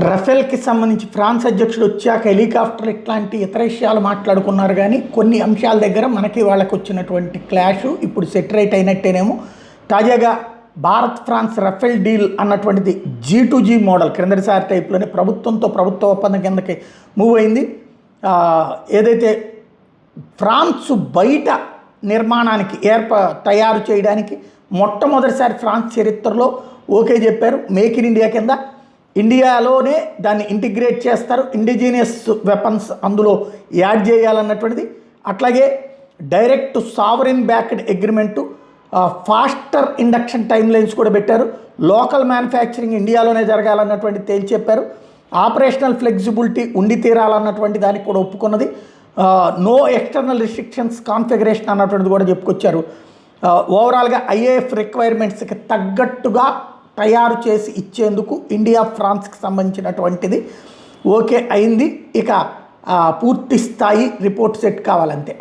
రఫేల్కి సంబంధించి ఫ్రాన్స్ అధ్యక్షుడు వచ్చాక హెలికాప్టర్ ఇట్లాంటి ఇతర విషయాలు మాట్లాడుకున్నారు, కానీ కొన్ని అంశాల దగ్గర మనకి వాళ్ళకి వచ్చినటువంటి క్లాషు ఇప్పుడు సెటరైట్ అయినట్టేనేమో. తాజాగా భారత్ ఫ్రాన్స్ రఫేల్ డీల్ అన్నటువంటిది G2G మోడల్ క్రిందటిసారి టైప్లోనే ప్రభుత్వ ఒప్పందం కిందకి మూవ్ అయింది. ఏదైతే ఫ్రాన్స్ బయట నిర్మాణానికి తయారు చేయడానికి మొట్టమొదటిసారి ఫ్రాన్స్ చరిత్రలో ఓకే చెప్పారు. మేక్ ఇన్ ఇండియా కింద ఇండియాలోనే దాన్ని ఇంటిగ్రేట్ చేస్తారు, ఇండిజినియస్ వెపన్స్ అందులో యాడ్ చేయాలన్నటువంటిది. అట్లాగే direct sovereign backed agreement, faster induction timelines కూడా పెట్టారు. లోకల్ మ్యానుఫ్యాక్చరింగ్ ఇండియాలోనే జరగాలన్నటువంటి తేల్చి చెప్పారు. ఆపరేషనల్ ఫ్లెక్సిబిలిటీ ఉండి తీరాలన్నటువంటి దానికి కూడా ఒప్పుకున్నది. నో ఎక్స్టర్నల్ రిస్ట్రిక్షన్స్ కాన్ఫిగరేషన్ అన్నటువంటిది కూడా చెప్పుకొచ్చారు. ఓవరాల్గా IAF రిక్వైర్మెంట్స్కి తగ్గట్టుగా తయారు చేసి ఇచ్చేందుకు ఇండియా ఫ్రాన్స్కి సంబంధించినటువంటిది ఓకే అయింది. ఇక పూర్తి స్థాయి రిపోర్ట్ సెట్ కావాలంతే.